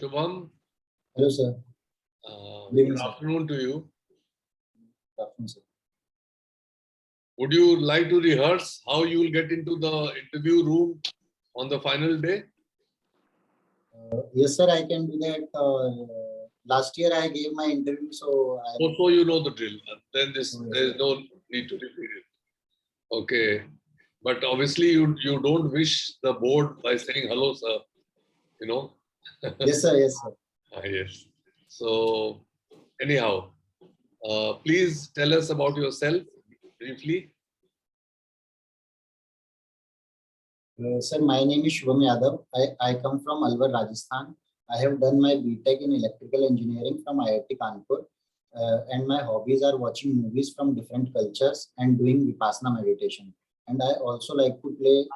Shubham, Hello, sir. Good evening, good sir. afternoon to you. Good afternoon, sir. Would you like to rehearse how you will get into the interview room on the final day? Yes, sir, I can do that. Last year I gave my interview, so I. So you know the drill. Then Oh, yes, there is sir. no need to repeat it. Okay. But obviously you don't wish the board by saying hello, sir. You know? Yes, sir. Yes, sir. Yes. So anyhow, please tell us about yourself briefly. Sir, my name is Shubham Yadav. I come from Alwar, Rajasthan. I have done my BTech in electrical engineering from IIT Kanpur. And my hobbies are watching movies from different cultures and doing Vipassana meditation. And I also like to play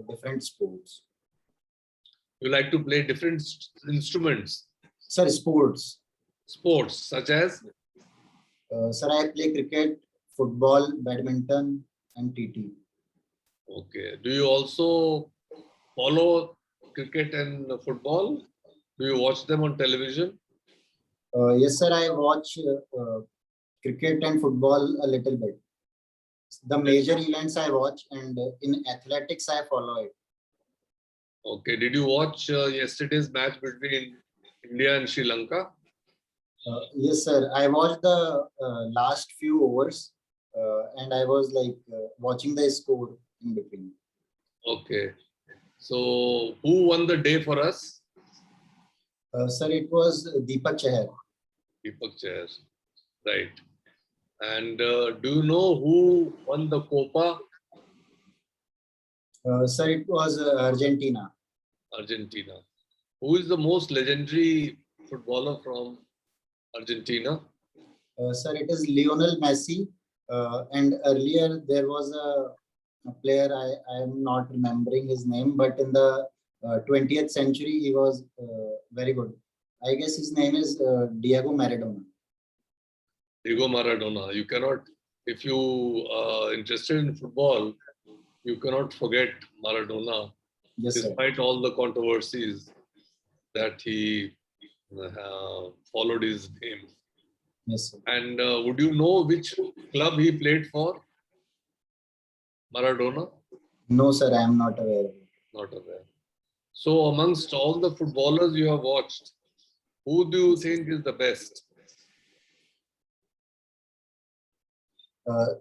different sports. You like to play different instruments, Sir, sports. sports such as. Sir, I play cricket, football, badminton, and TT. Okay. Do you also follow cricket and football? Do you watch them on television? Yes, sir, I watch cricket and football a little bit. The major events I watch, and in athletics, I follow it. Okay. Did you watch yesterday's match between India and Sri Lanka? Yes, sir, I watched the last few overs and I was like watching the score in between. Okay. So who won the day for us? Sir, it was Deepak Chahar. Deepak Chahar. Right. And do you know who won the Copa? Sir, it was Argentina. Argentina. Who is the most legendary footballer from Argentina? Sir, it is Lionel Messi. And earlier there was a player, I am not remembering his name, but in the 20th century, he was very good. I guess his name is Diego Maradona. Diego Maradona. You cannot, if you are interested in football, you cannot forget Maradona, Yes, sir. despite all the controversies that he followed his name. Yes, sir. And would you know which club he played for? Maradona? No, sir, I am not aware of it. Not aware. So, amongst all the footballers you have watched, who do you think is the best?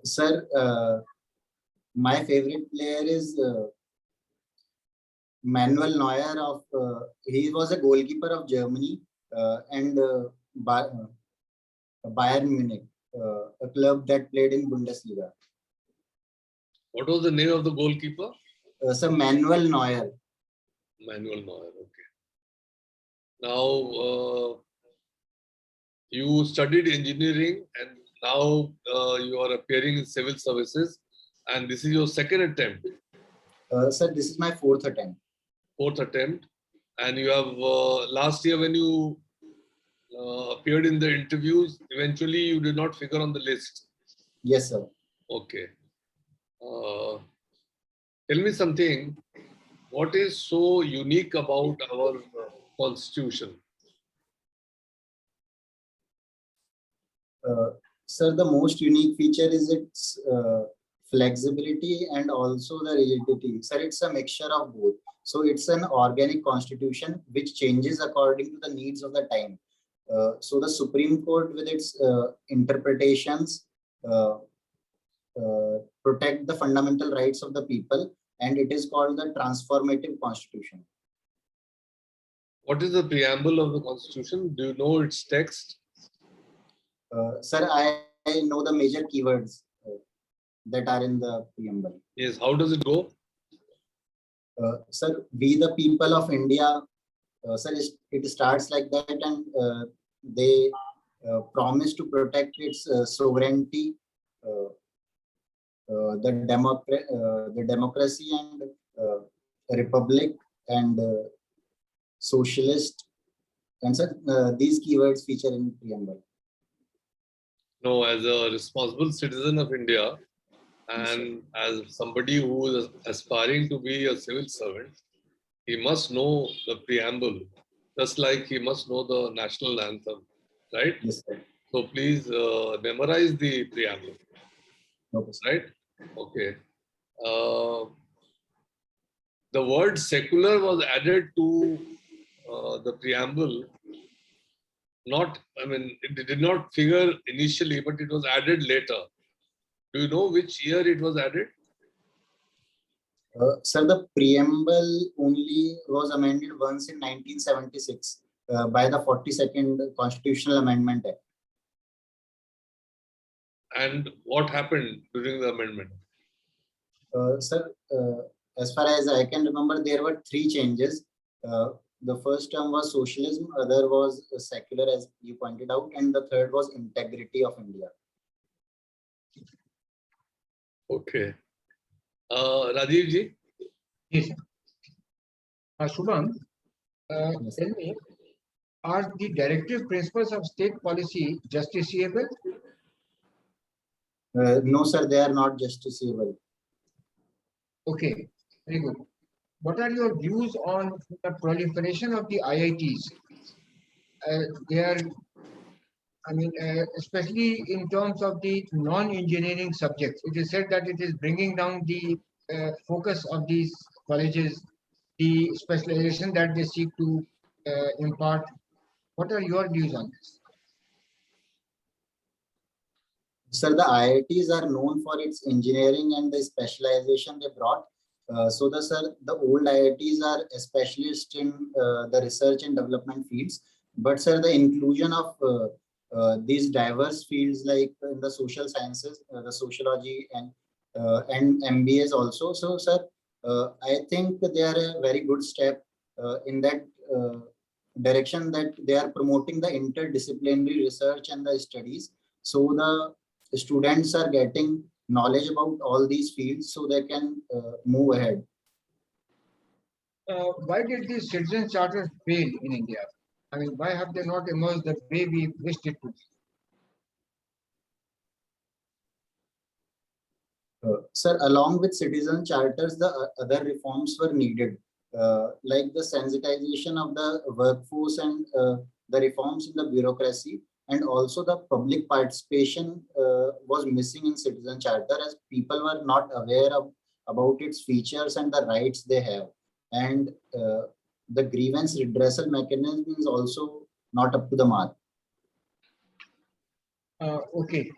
Sir, my favorite player is Manuel Neuer. He was a goalkeeper of Germany and Bayern Munich, a club that played in Bundesliga. What was the name of the goalkeeper? Sir, Manuel Neuer. Manuel Neuer. Okay. Now, you studied engineering and now you are appearing in civil services, and this is your second attempt. Sir, this is my fourth attempt. Fourth attempt, and you have last year when you appeared in the interviews, eventually you did not figure on the list. Yes, sir. Okay. Tell me something. What is so unique about our constitution? Sir, the most unique feature is its flexibility and also the rigidity. Sir, it's a mixture of both. So it's an organic constitution which changes according to the needs of the time. So the Supreme Court with its interpretations protect the fundamental rights of the people, and it is called the transformative constitution. What is the preamble of the constitution? Do you know its text? Sir, I know the major keywords that are in the preamble. Yes. How does it go? Sir, we the people of India, sir, it starts like that, and they promise to protect its sovereignty, the democracy and republic and socialist, and sir, these keywords feature in preamble. No, as a responsible citizen of India and as somebody who is aspiring to be a civil servant, he must know the preamble. just like he must know the national anthem, right? Yes, sir. So please memorize the preamble, Okay, sir. right? Okay. Uh, the word secular was added to the preamble. Not, I mean, it did not figure initially, but it was added later. Do you know which year it was added? Sir, the preamble only was amended once in 1976 by the 42nd Constitutional Amendment Act. And what happened during the amendment? Sir, as far as I can remember, there were three changes. The first term was socialism, other was secular, as you pointed out, and the third was integrity of India. Okay. Rajiv ji? Yes. Shubham, Yes. tell me, are the directive principles of state policy justiciable? No, sir, they are not justiciable. Okay, very good. What are your views on the proliferation of the IITs? They are, I mean, especially in terms of the non-engineering subjects. It is said that it is bringing down the focus of these colleges, the specialization that they seek to impart. What are your views on this? Sir, the IITs are known for its engineering and the specialization they brought. The old IITs are specialists in the research and development fields. But sir, the inclusion of these diverse fields like in the social sciences, the sociology and MBAs also. So sir, I think they are a very good step in that direction, that they are promoting the interdisciplinary research and the studies. So the students are getting knowledge about all these fields so they can move ahead. Why did these citizen charters fail in India? I mean, why have they not emerged the way we wished it to? Sir, along with citizen charters, the other reforms were needed, like the sensitization of the workforce and the reforms in the bureaucracy, and also the public participation was missing in citizen charter, as people were not aware of about its features and the rights they have. And the grievance redressal mechanism is also not up to the mark. Okay.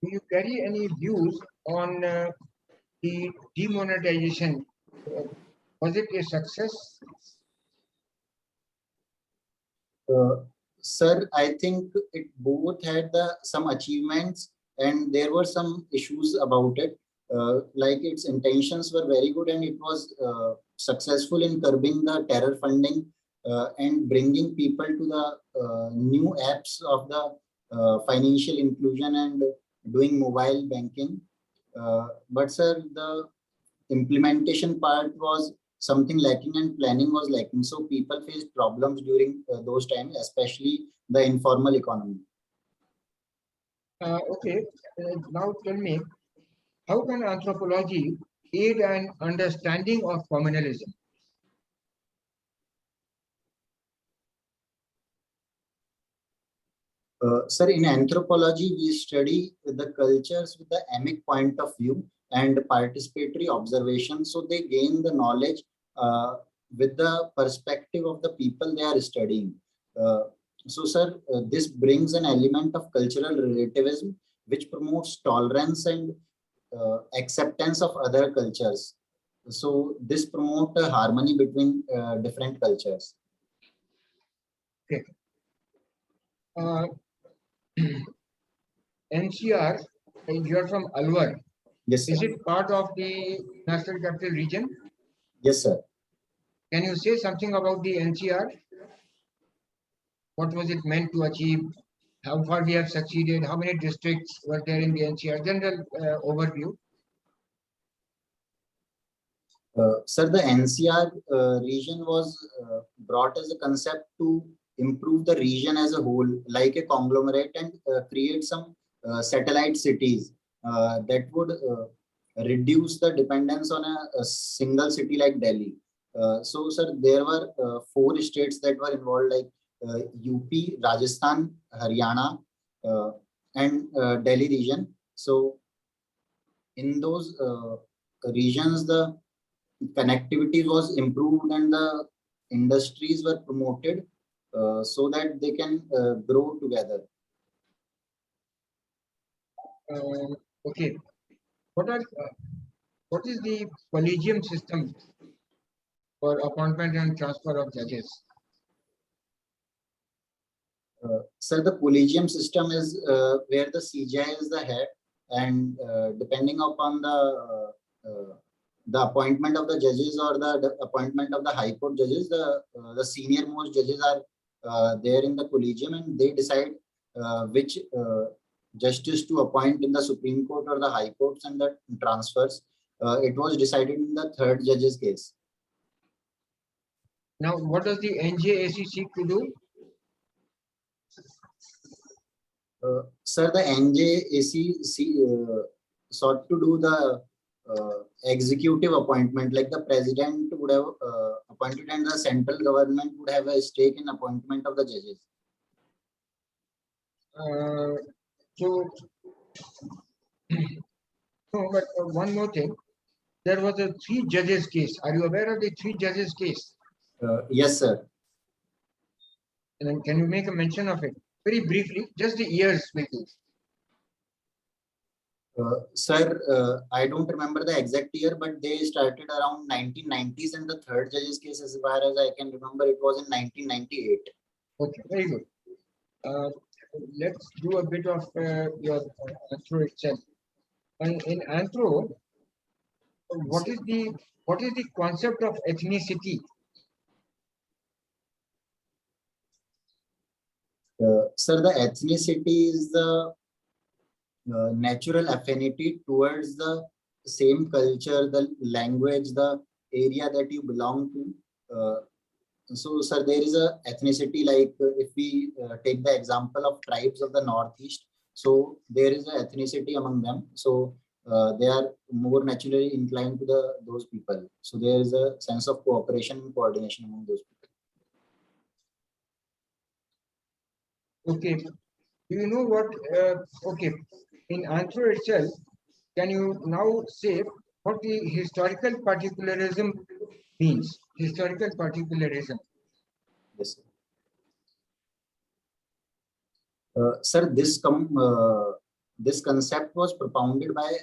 Do you carry any views on the demonetization? Was it a success? Sir, I think it both had some achievements and there were some issues about it. Like its intentions were very good and it was successful in curbing the terror funding and bringing people to the new apps of the financial inclusion and doing mobile banking. But sir, the implementation part was something lacking and planning was lacking. So people faced problems during those times, especially the informal economy. Okay. Now tell me, how can anthropology aid an understanding of communalism? Sir, in anthropology, we study the cultures with the emic point of view and participatory observation. So they gain the knowledge with the perspective of the people they are studying. Sir, this brings an element of cultural relativism, which promotes tolerance and acceptance of other cultures. So this promotes a harmony between different cultures. Okay. NCR, you're from Alwar. Yes, Is sir. it part of the National Capital Region? Yes, sir. Can you say something about the NCR? What was it meant to achieve? How far we have succeeded? How many districts were there in the NCR? General overview. Sir, the NCR region was brought as a concept to improve the region as a whole, like a conglomerate, and create some satellite cities that would reduce the dependence on a single city like Delhi. So, sir, there were 4 states that were involved, like UP, Rajasthan, Haryana, uh, and Delhi region. So, in those regions, the connectivity was improved and the industries were promoted so that they can grow together. Okay. What is the collegium system for appointment and transfer of judges? Sir, the collegium system is where the CJI is the head, and depending upon the appointment of the judges or the appointment of the High Court judges, the senior most judges are there in the collegium, and they decide which justice to appoint in the Supreme Court or the High Courts and the transfers. It was decided in the third judge's case. Now, what does the NJAC seek to do? Sir, the NJAC sought to do the executive appointment, like the president would have appointed and the central government would have a stake in appointment of the judges. So, no, but one more thing. There was a 3 judges case. Are you aware of the 3 judges case? Yes, sir. And then can you make a mention of it very briefly? Just the years, maybe. Sir, I don't remember the exact year, but they started around 1990s, and the third judge's case, as far as I can remember, it was in 1998. Okay, very good. Let's do a bit of your Anthro itself. And in Anthro, what is the concept of ethnicity? Sir, the ethnicity is the natural affinity towards the same culture, the language, the area that you belong to. So, sir, there is a ethnicity, like if we take the example of tribes of the Northeast, so there is an ethnicity among them. So they are more naturally inclined to those people. So there is a sense of cooperation and coordination among those people. Okay. Do you know what? Okay. In Anthro itself, can you now say what the historical particularism means? Historical particularism. Yes, sir. Sir, this concept was propounded by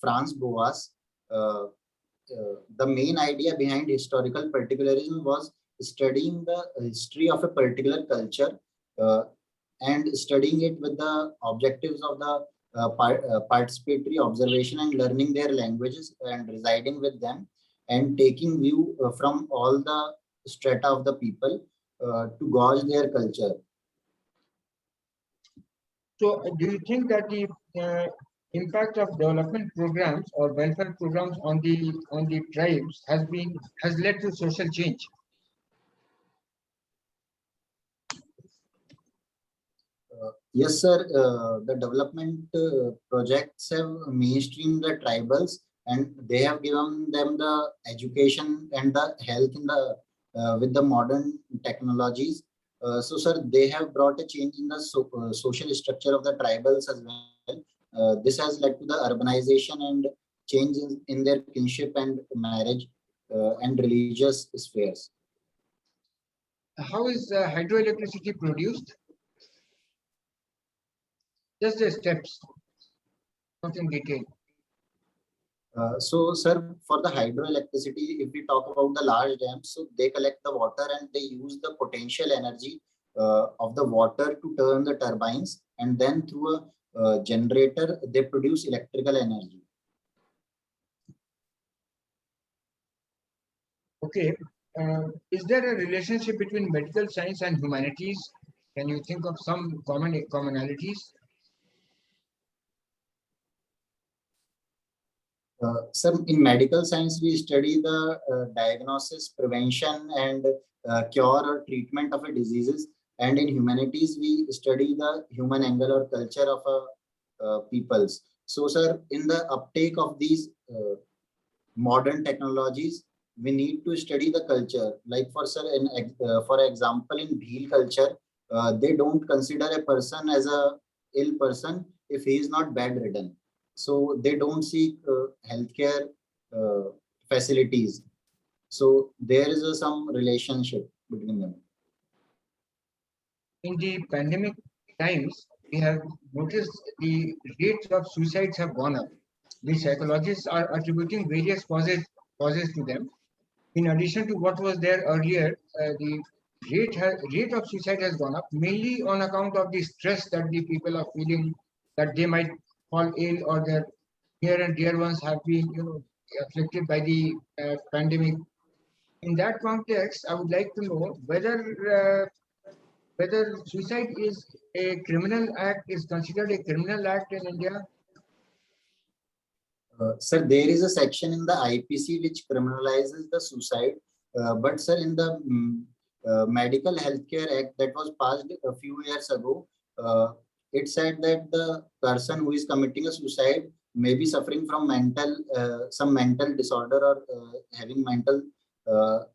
Franz Boas. The main idea behind historical particularism was studying the history of a particular culture and studying it with the objectives of the participatory observation and learning their languages and residing with them and taking view from all the strata of the people to gauge their culture. So, do you think that the impact of development programs or welfare programs on the tribes has led to social change? Yes, sir. The development projects have mainstreamed the tribals, and they have given them the education and the health in the with the modern technologies. So, sir, they have brought a change in the social structure of the tribals as well. This has led to the urbanization and changes in their kinship and marriage and religious spheres. How is hydroelectricity produced? Just the steps, not in detail. So, sir, for the hydroelectricity, if we talk about the large dams, so they collect the water and they use the potential energy of the water to turn the turbines, and then through a generator, they produce electrical energy. Okay. Is there a relationship between medical science and humanities? Can you think of some commonalities? Sir, in medical science, we study the diagnosis, prevention, and cure or treatment of a diseases. And in humanities, we study the human angle or culture of a peoples. So, sir, in the uptake of these modern technologies, we need to study the culture. Like for sir, for example, in Bhil culture, they don't consider a person as a ill person if he is not bedridden. So they don't seek healthcare facilities. So there is some relationship between them. In the pandemic times, we have noticed the rates of suicides have gone up. The psychologists are attributing various causes to them. In addition to what was there earlier, the rate of suicide has gone up mainly on account of the stress that the people are feeling, that they might fall ill or their near and dear ones have been, afflicted by the pandemic. In that context, I would like to know whether suicide is a criminal act, is considered a criminal act in India. Sir, there is a section in the IPC which criminalizes the suicide. But sir, in the Medical Healthcare Act that was passed a few years ago, it said that the person who is committing a suicide may be suffering from some mental disorder or having mental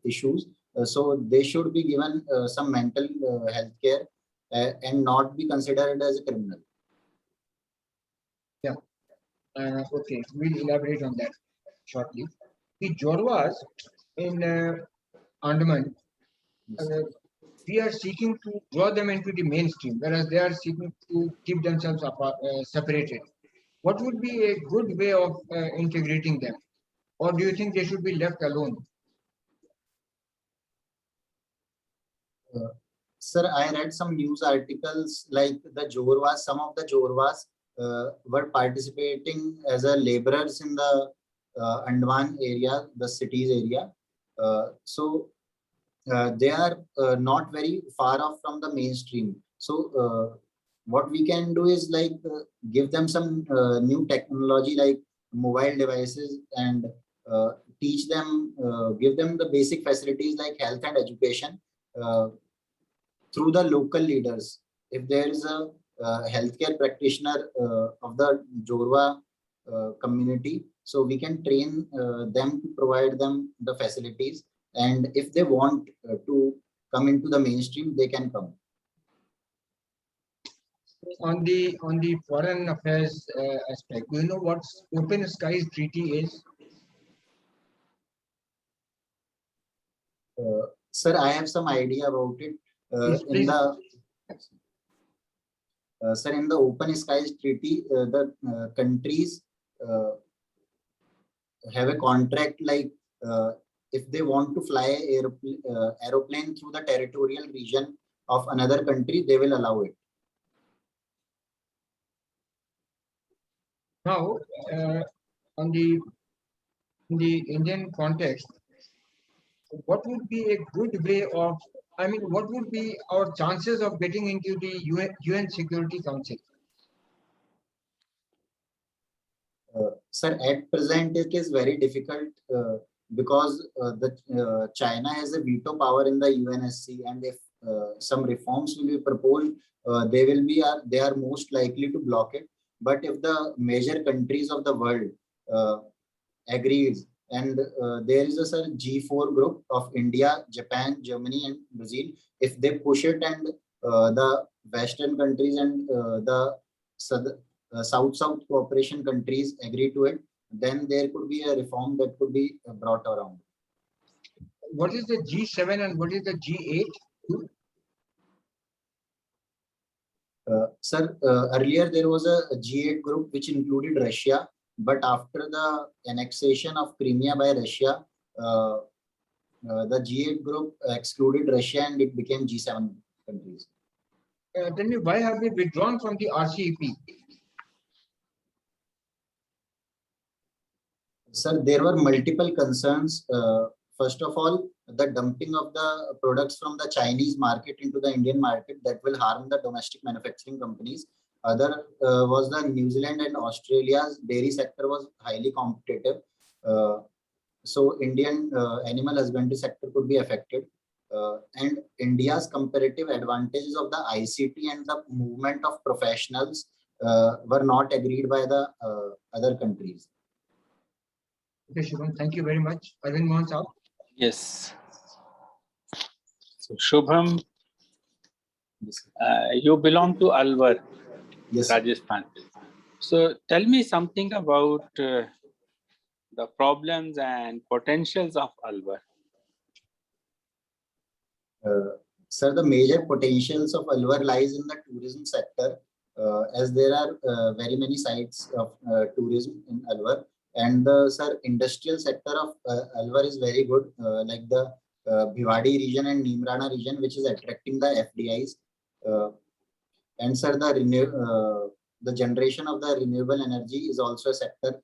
issues. So they should be given some mental health care and not be considered as a criminal. Yeah. Okay, we'll elaborate on that shortly. The Jorwas in Andaman, we are seeking to draw them into the mainstream, whereas they are seeking to keep themselves separated. What would be a good way of integrating them? Or do you think they should be left alone? Sir, I read some news articles like some of the Jorwas were participating as a laborers in the Andaman area, the cities area. They are not very far off from the mainstream. So what we can do is like give them some new technology like mobile devices and teach them, give them the basic facilities like health and education through the local leaders. If there is a healthcare practitioner of the Jorwa community, so we can train them to provide them the facilities. And if they want to come into the mainstream, they can come. On the foreign affairs aspect, do you know what Open Skies Treaty is? Sir, I have some idea about it. Please. Sir, in the Open Skies Treaty, the countries have a contract like if they want to fly aeroplane through the territorial region of another country, they will allow it. Now, in the Indian context, what would be a good way of, what would be our chances of getting into the UN Security Council? Sir, at present it is very difficult because China has a veto power in the UNSC, and if some reforms will be proposed, they are most likely to block it. But if the major countries of the world agrees, and there is a G4 group of India, Japan, Germany, and Brazil, if they push it and the Western countries and the South-South cooperation countries agree to it, then there could be a reform that could be brought around. What is the G7 and what is the G8? Sir, earlier there was a G8 group which included Russia, but after the annexation of Crimea by Russia, the G8 group excluded Russia and it became G7 countries. Tell me, why have they withdrawn from the RCEP? Sir, there were multiple concerns. First of all, the dumping of the products from the Chinese market into the Indian market that will harm the domestic manufacturing companies. Other was the New Zealand and Australia's dairy sector was highly competitive. So Indian animal husbandry sector could be affected. And India's comparative advantages of the ICT and the movement of professionals were not agreed by the other countries. Okay, Shubham, thank you very much. Arvind Mohan Saab. Yes. So, Shubham, Yes, sir. you belong to Alwar, Yes, sir. Rajasthan. So, tell me something about the problems and potentials of Alwar. Sir, the major potentials of Alwar lies in the tourism sector, as there are very many sites of tourism in Alwar. And the sir, industrial sector of Alwar is very good, like the Bhiwadi region and Neemrana region, which is attracting the FDIs. Uh, and sir, the generation of the renewable energy is also a sector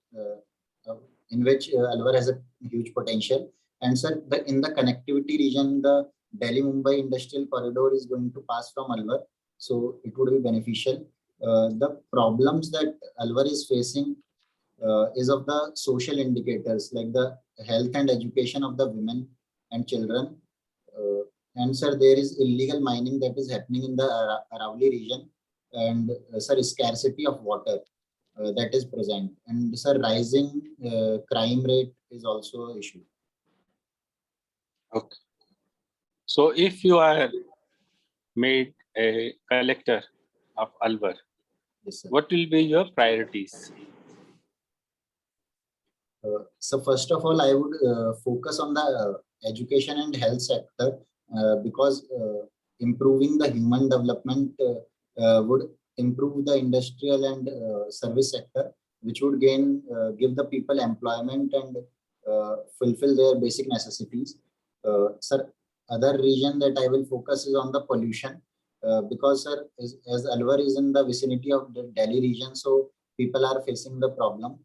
in which Alwar has a huge potential. And sir, in the connectivity region, the Delhi Mumbai industrial corridor is going to pass from Alwar, so it would be beneficial. The problems that Alwar is facing is of the social indicators like the health and education of the women and children. And sir, there is illegal mining that is happening in the Aravalli region, and sir, scarcity of water that is present, and sir, rising crime rate is also an issue. Okay. So, if you are made a collector of Alwar, Yes, sir. what will be your priorities? So first of all, I would focus on the education and health sector because improving the human development would improve the industrial and service sector, which would give the people employment and fulfill their basic necessities. Sir, other region that I will focus is on the pollution because sir, as Alwar is in the vicinity of the Delhi region, so people are facing the problem.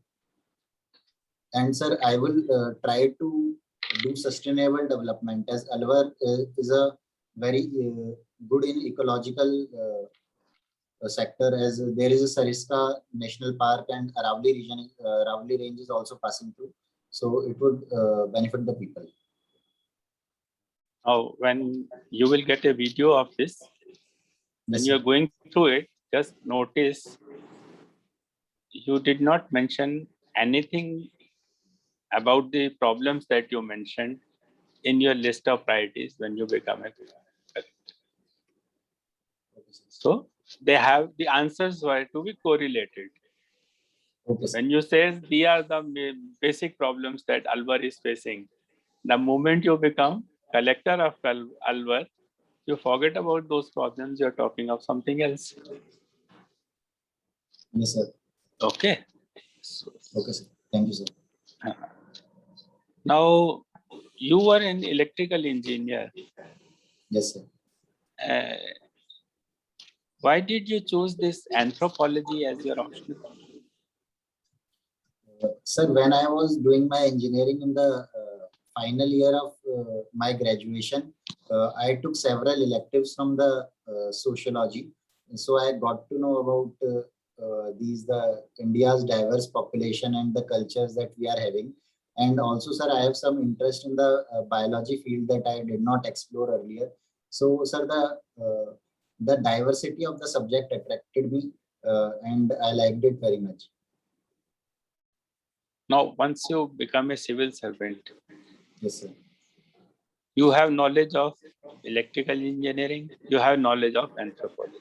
And sir, I will try to do sustainable development as Alwar is a very good in ecological sector as there is a Sariska National Park and Aravalli region, Aravalli range is also passing through. So it would benefit the people. Now, when you will get a video of this, when Yes, you are sir. going through it, just notice you did not mention anything about the problems that you mentioned in your list of priorities when you become a collector. So they have the answers were to be correlated. Okay, sir. When you say these are the basic problems that Alwar is facing, the moment you become collector of Alwar, you forget about those problems. You're talking of something else. Yes, sir. Okay. So, Okay, sir. Thank you, sir. now you were an electrical engineer. Yes, sir. Why did you choose this anthropology as your option? Sir, when I was doing my engineering in the final year of my graduation, I took several electives from the sociology. So I got to know about the India's diverse population and the cultures that we are having. And also, sir, I have some interest in the biology field that I did not explore earlier. So, sir, the diversity of the subject attracted me, and I liked it very much. Now, once you become a civil servant, Yes, sir. you have knowledge of electrical engineering, you have knowledge of anthropology.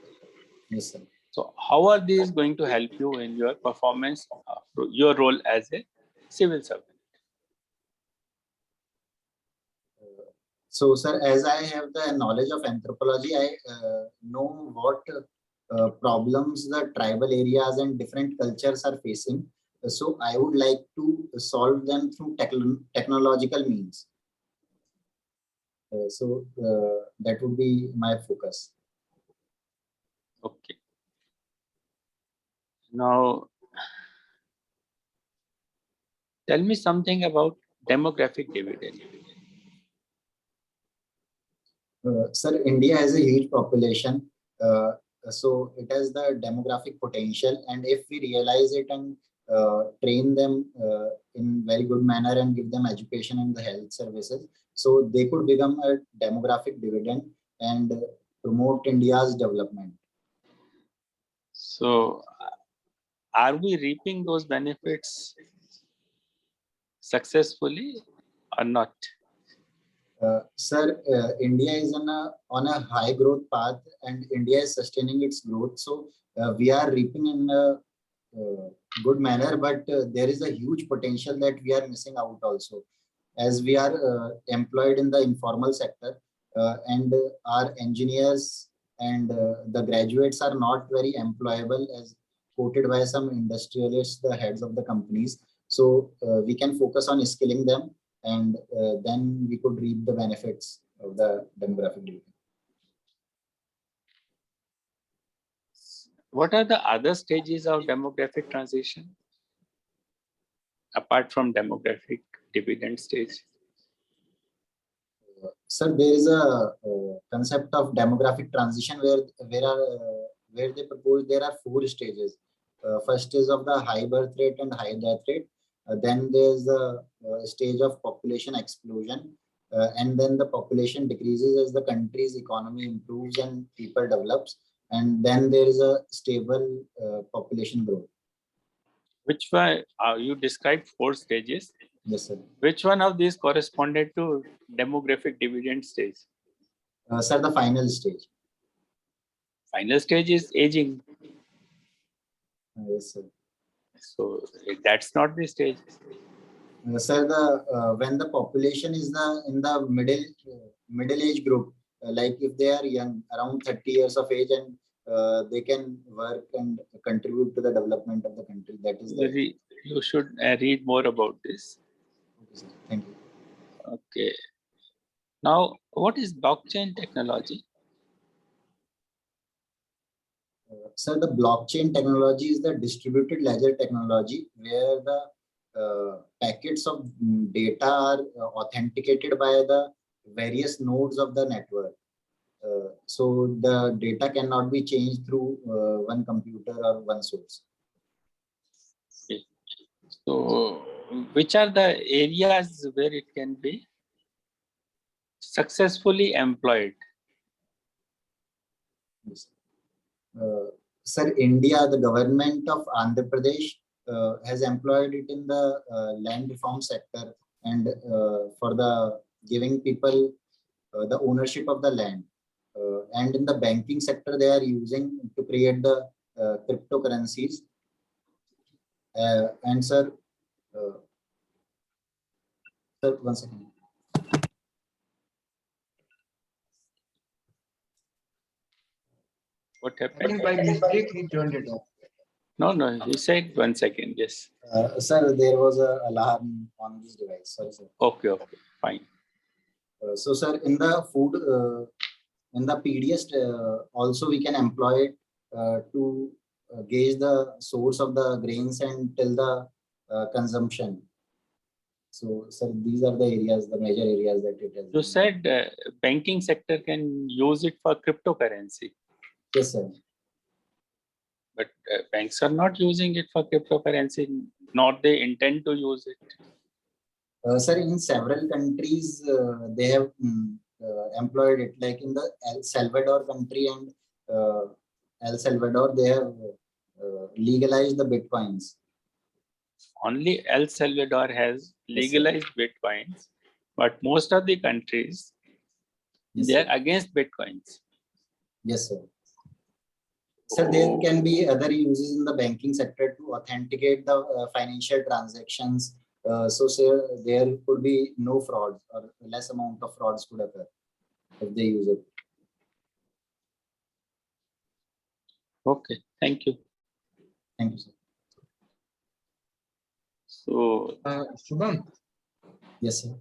Yes, sir. So, how are these going to help you in your performance of your role as a civil servant? So, sir, as I have the knowledge of anthropology, I know what problems the tribal areas and different cultures are facing. So, I would like to solve them through technological means. That would be my focus. Okay. Now, tell me something about demographic dividend. Sir, India has a huge population, so it has the demographic potential, and if we realize it and train them in very good manner and give them education and the health services, so they could become a demographic dividend and promote India's development. So, are we reaping those benefits successfully or not? Sir, India is on a high growth path, and India is sustaining its growth. So we are reaping in a good manner, but there is a huge potential that we are missing out also, as we are employed in the informal sector, and our engineers and the graduates are not very employable, as quoted by some industrialists, the heads of the companies. So we can focus on skilling them, and then we could reap the benefits of the demographic dividend. What are the other stages of demographic transition apart from demographic dividend stage? Sir, there is a concept of demographic transition where they propose there are 4 stages. First is of the high birth rate and high death rate. Then there's the stage of population explosion, and then the population decreases as the country's economy improves and people develops. And then there is a stable population growth. Which one you described 4 stages? Yes, sir. Which one of these corresponded to demographic dividend stage? Sir, the final stage. Final stage is aging. Yes, sir. So that's not the stage. Sir, when the population is in the middle age group, like if they are young, around 30 years of age, and they can work and contribute to the development of the country. That is the. You should read more about this. Okay, sir. Thank you. Okay. Now, what is blockchain technology? Sir, the blockchain technology is the distributed ledger technology where the packets of data are authenticated by the various nodes of the network. So the data cannot be changed through one computer or one source. Okay. So, which are the areas where it can be successfully employed? Yes. Sir, India, the government of Andhra Pradesh has employed it in the land reform sector, and for the giving people the ownership of the land. And in the banking sector, they are using to create the cryptocurrencies. And sir, sir, 1 second. What I happened? think by mistake he turned it off. No, he said 1 second. Yes. Sir, there was an alarm on this device. Sorry, sir. Okay, fine. So, sir, in the food, in the PDS, also we can employ it to gauge the source of the grains and tell the consumption. So, sir, these are the areas, the major areas that it has. You said banking sector can use it for cryptocurrency. Yes, sir. But banks are not using it for cryptocurrency, nor they intend to use it. Sir, in several countries, they have employed it, like in the El Salvador country and El Salvador, they have legalized the Bitcoins. Only El Salvador has legalized Bitcoins, but most of the countries, Yes, they sir. are against Bitcoins. Yes, sir. Sir, there can be other uses in the banking sector to authenticate the financial transactions. So, sir, there could be no fraud or less amount of frauds could occur if they use it. Okay, thank you. Thank you, sir. So, Shubham, Yes, sir.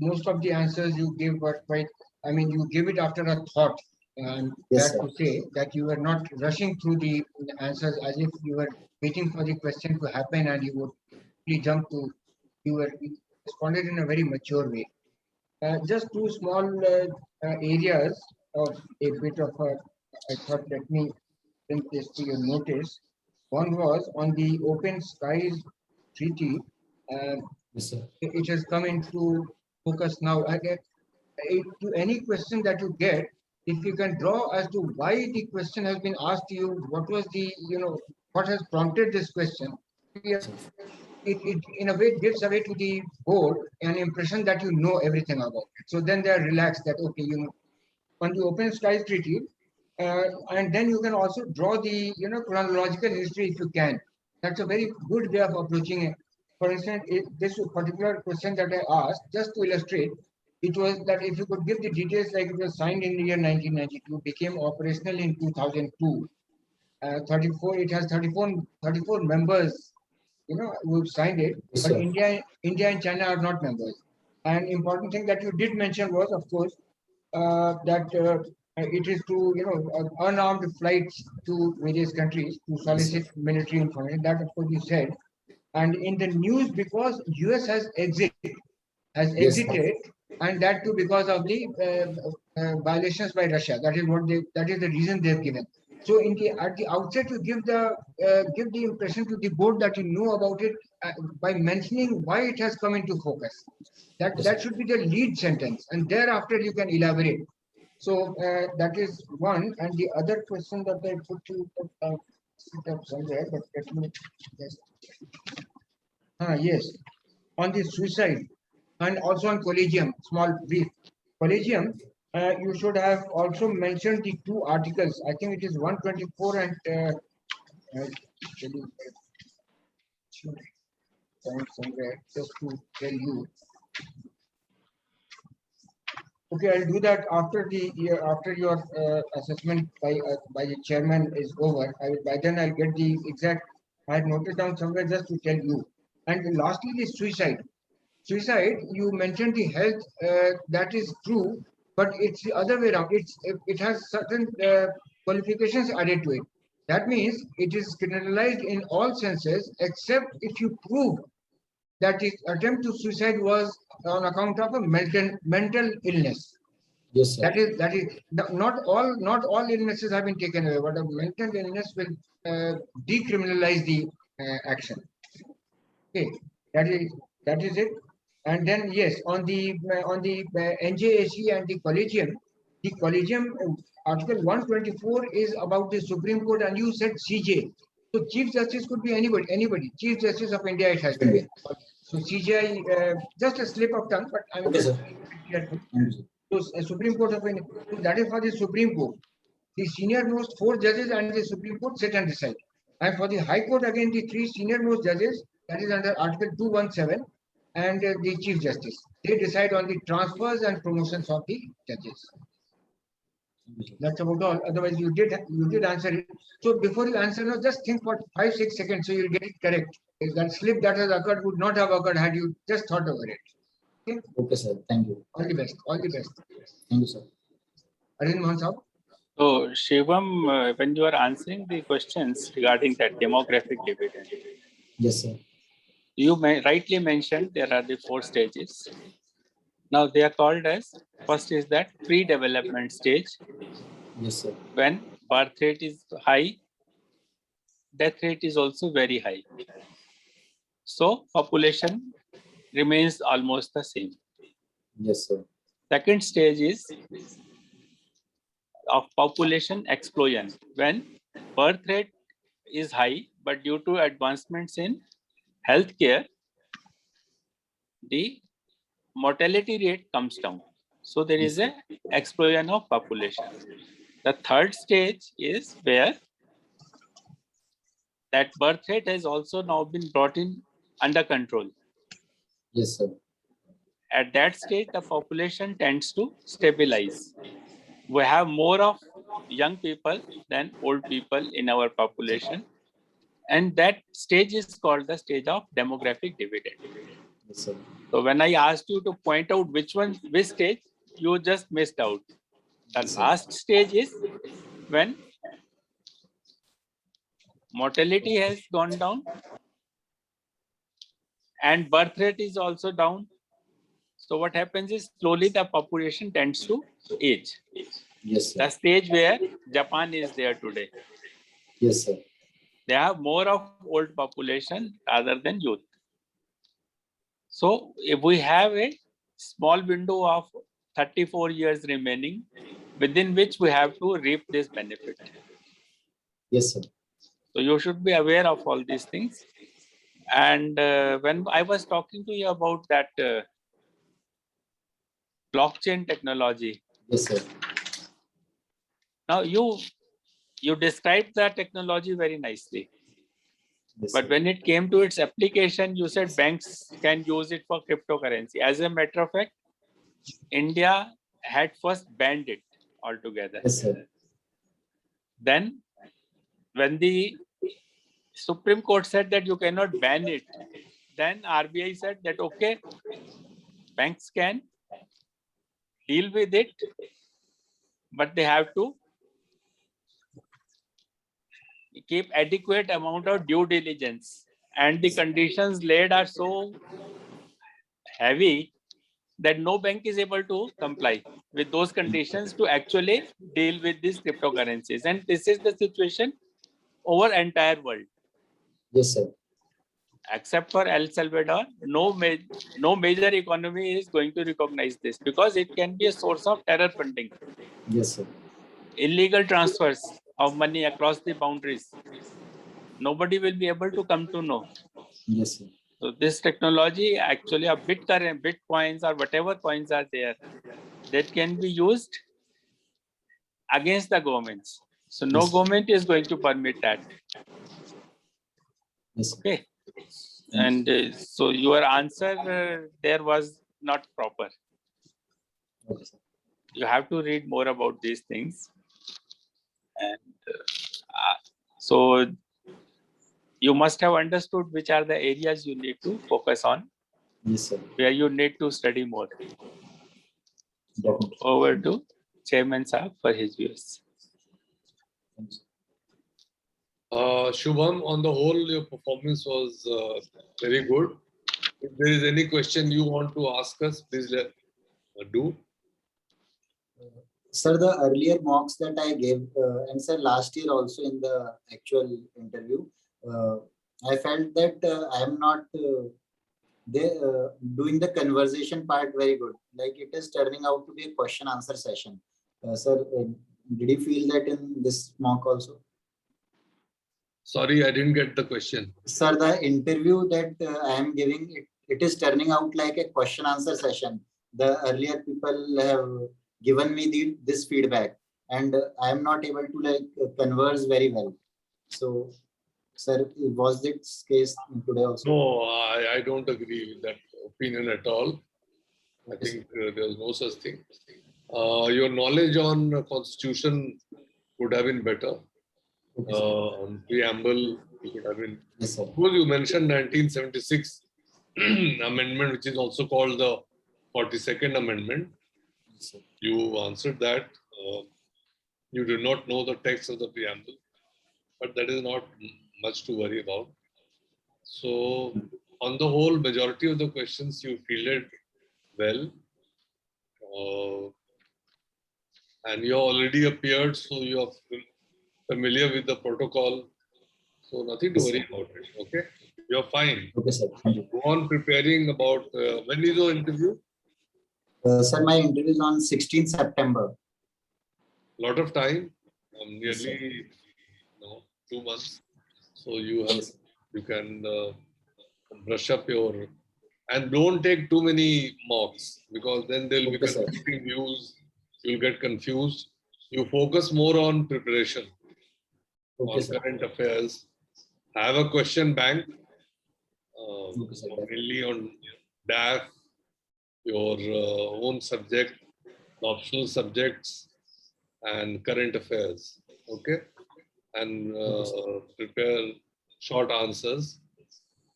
most of the answers you give were quite, I mean, you give it after a thought. And Yes, that to say that you were not rushing through the answers as if you were waiting for the question to happen and you would quickly jump to, you responded in a very mature way. Just 2 small areas of a bit of a, I thought, let me bring this to your notice. One was on the Open Skies Treaty. Yes, sir. It has come into focus now. I get to any question that you get, if you can draw as to why the question has been asked to you, what was the, what has prompted this question. it in a way gives away to the board an impression that you know everything about it. So then they are relaxed that, okay, you know, on the Open Skies Treaty, and then you can also draw the, you know, chronological history if you can. That's a very good way of approaching it. For instance, this particular question that I asked, just to illustrate, it was that if you could give the details, like it was signed in the year 1992, became operational in 2002. 34, it has 34 members, you know, who signed it, Yes, but sir. India and China are not members. And important thing that you did mention was, of course, that it is to, you know, unarmed flights to various countries to solicit military information. That, of course, you said. And in the news, because US has Yes, sir. exited, and that too because of the violations by Russia. That is the reason they've given. So at the outset, you give the impression to the board that you know about it by mentioning why it has come into focus. That should be the lead sentence, and thereafter you can elaborate. So that is one. And the other question that I put to sit up somewhere, but let me just. Yes, on the suicide and also on collegium, small brief. Collegium, you should have also mentioned the two articles. I think it is 124 and I'll tell you, should find somewhere just to tell you. Okay, I'll do that after after your assessment by the chairman is over. By then I'll get the exact. I had noted down somewhere just to tell you. And lastly, the suicide. Suicide, you mentioned the health, that is true, but it's the other way around. It has certain qualifications added to it. That means it is criminalized in all senses, except if you prove that the attempt to suicide was on account of a mental illness. Yes, sir. Not all illnesses have been taken away, but a mental illness will decriminalize the action. Okay, that is it. And then yes, on the NJAC and the collegium article 124 is about the Supreme Court, and you said CJ. So Chief Justice could be anybody. Chief Justice of India it has to be. So CJI, just a slip of tongue, but I'm Okay, just sir. careful. Thank you. So Supreme Court of India, so that is for the Supreme Court. The senior most 4 judges and the Supreme Court sit and decide. And for the High Court, again, the 3 senior most judges, that is under Article 217, and the Chief Justice. They decide on the transfers and promotions of the judges. That's about all. Otherwise, you did answer it. So before you answer, now just think for 5-6 seconds, so you'll get it correct. If that slip that has occurred would not have occurred had you just thought over it. Okay. Okay, sir. Thank you. All the best. All the best. Thank you, sir. Arvind Mohan Saab. So, Shivam, when you are answering the questions regarding that demographic dividend, Yes, sir. you rightly mentioned there are the 4 stages. Now they are called as, first is that pre-development stage, Yes, sir. when birth rate is high, death rate is also very high. So population remains almost the same. Yes, sir. Second stage is of population explosion, when birth rate is high, but due to advancements in healthcare, the mortality rate comes down. So there is an explosion of population. The third stage is where that birth rate has also now been brought in under control. Yes, sir. At that stage, the population tends to stabilize. We have more of young people than old people in our population. And that stage is called the stage of demographic dividend. Yes, sir. So when I asked you to point out which stage, you just missed out. The Yes, sir. last stage is when mortality has gone down and birth rate is also down. So what happens is slowly the population tends to age. Yes, The sir. stage where Japan is there today. Yes, sir. They have more of old population rather than youth. So if we have a small window of 34 years remaining, within which we have to reap this benefit. Yes, sir. So you should be aware of all these things. And when I was talking to you about that blockchain technology, Yes, sir. now you described that technology very nicely. Yes, But sir. when it came to its application, you said banks can use it for cryptocurrency. As a matter of fact, India had first banned it altogether. Yes, sir. Then, when the Supreme Court said that you cannot ban it, then RBI said that okay, banks can deal with it, but they have to keep adequate amount of due diligence. And the conditions laid are so heavy that no bank is able to comply with those conditions to actually deal with these cryptocurrencies. And this is the situation over entire world. Yes, sir. Except for El Salvador, no major economy is going to recognize this because it can be a source of terror funding, Yes, sir. illegal transfers of money across the boundaries. Nobody will be able to come to know. Yes, sir. So this technology, actually, a bitcoins or whatever coins are there, that can be used against the governments. So no Yes. government is going to permit that. Yes, sir. Okay. And so your answer there was not proper. Okay, sir. You have to read more about these things. And so you must have understood which are the areas you need to focus on, Yes, sir. where you need to study more. Definitely. Over to Chairman Saab for his views. Thank you, sir. Shubham, on the whole, your performance was very good. If there is any question you want to ask us, please do. Sir, the earlier mocks that I gave, and sir, last year also in the actual interview, I felt that I am not doing the conversation part very good. Like it is turning out to be a question answer session. Sir, did you feel that in this mock also? Sorry, I didn't get the question. Sir, the interview that I am giving, it is turning out like a question answer session. The earlier people have given me this feedback, and I am not able to like converse very well. So, sir, was this case today also? No, I don't agree with that opinion at all. I think there's no such thing. Your knowledge on constitution would have been better. Okay, sir. On preamble, you could have been. Yes, sir. Suppose you mentioned 1976 amendment, which is also called the 42nd Amendment. Yes, sir. You answered that. You did not know the text of the preamble, but that is not much to worry about. So, on the whole, majority of the questions you fielded well, and you already appeared, so you are familiar with the protocol. So, nothing to Yes, worry sir. about it. Okay, you're fine. Okay, sir. Thank you. Go on preparing about when is your interview? Sir, my interview is on 16th September. Lot of time, Yes, sir. nearly 2 months. So you can brush up your, and don't take too many mocks because then there'll be Okay, sir. conflicting views. You'll get confused. You focus more on preparation, Okay, on sir. current affairs. Have a question bank, Okay, sir. mainly on DAF, your own subject, optional subjects, and current affairs. Okay, and prepare short answers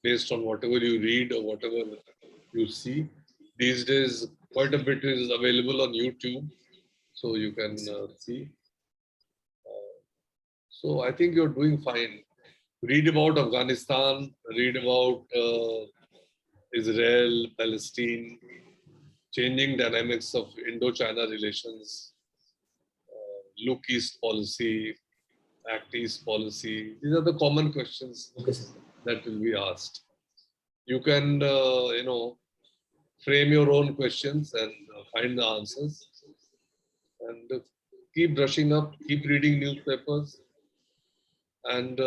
based on whatever you read or whatever you see. These days, quite a bit is available on YouTube, so you can see. So I think you're doing fine. Read about Afghanistan, read about Israel, Palestine, changing dynamics of Indo-China relations, look East policy, act East policy. These are the common questions Okay, sir. that will be asked. You can, frame your own questions and find the answers. And keep brushing up, keep reading newspapers. And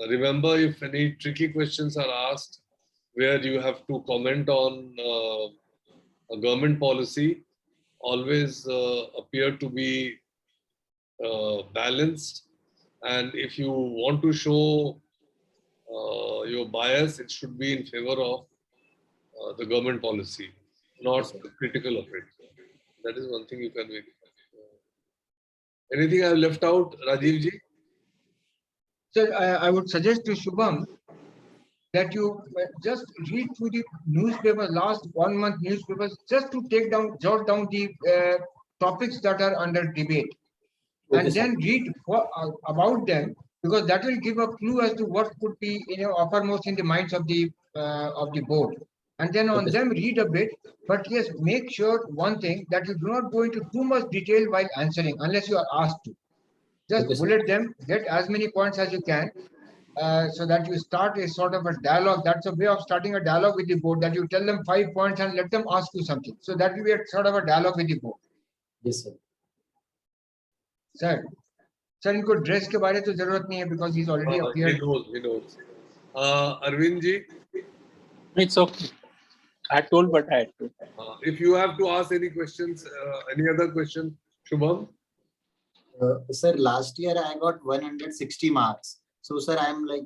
Remember, if any tricky questions are asked where you have to comment on a government policy, always appear to be balanced. And if you want to show your bias, it should be in favor of the government policy, not critical of it. That is one thing you can make. Anything I've left out, Rajiv ji? So I would suggest to Shubham that you just read through the newspaper, last 1 month newspapers, just to jot down the topics that are under debate, and then read about them, because that will give a clue as to what could be uppermost in the minds of the board. And then on them read a bit, but yes, make sure one thing, that you do not go into too much detail while answering unless you are asked to. Just bullet them, get as many points as you can, so that you start a sort of a dialogue. That's a way of starting a dialogue with the board, that you tell them 5 points and let them ask you something. So that will be a sort of a dialogue with the board. Yes, sir. Sir, इनको dress के बारे तो जरूरत नहीं है, because he's already appeared. He knows. Arvind ji? It's okay. I told what I had to. If you have to ask any questions, any other question, Shubham? Sir, last year I got 160 marks. So, sir, I'm like,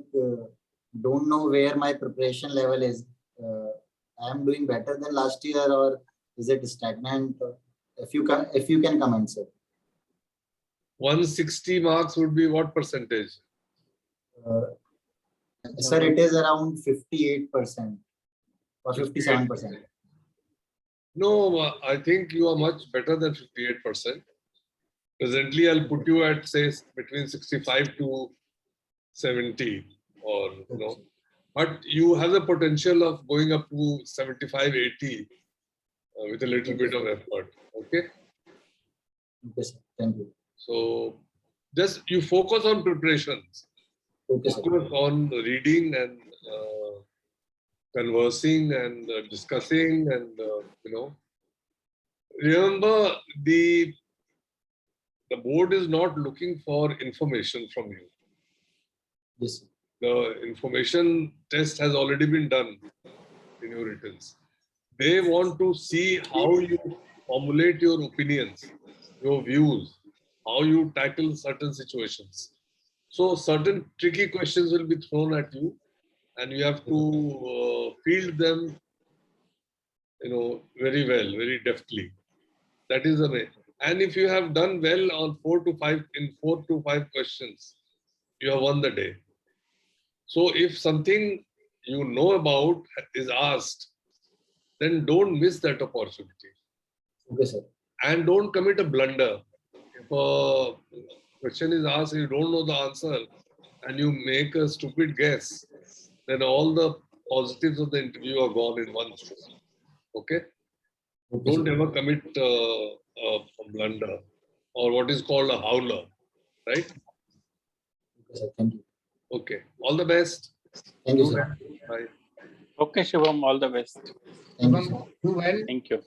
don't know where my preparation level is. I am doing better than last year, or is it stagnant? If you can comment, sir. 160 marks would be what percentage? Sir, it is around 58% or 57%. No, I think you are much better than 58%. Presently, I'll put you at, say, between 65 to 70, or but you have the potential of going up to 75, 80 with a little bit of effort. Okay. Okay, sir. Thank you. So just you focus on preparations. Okay, sir. Focus on reading and conversing and discussing, and remember, the board is not looking for information from you. Yes, sir. The information test has already been done in your returns. They want to see how you formulate your opinions, your views, how you tackle certain situations. So certain tricky questions will be thrown at you, and you have to field them, very well, very deftly. That is the way. And if you have done well on 4 to 5 questions, you have won the day. So if something you know about is asked, then don't miss that opportunity. Okay, sir. And don't commit a blunder. If a question is asked and you don't know the answer and you make a stupid guess, then all the positives of the interview are gone in one stroke. Okay? Don't ever commit a blunder, or what is called a howler, right? Okay, sir. Thank you. Okay. All the best. Thank you, sir. Bye. Okay, Shubham, all the best. Thank you, sir. Do well. Thank you.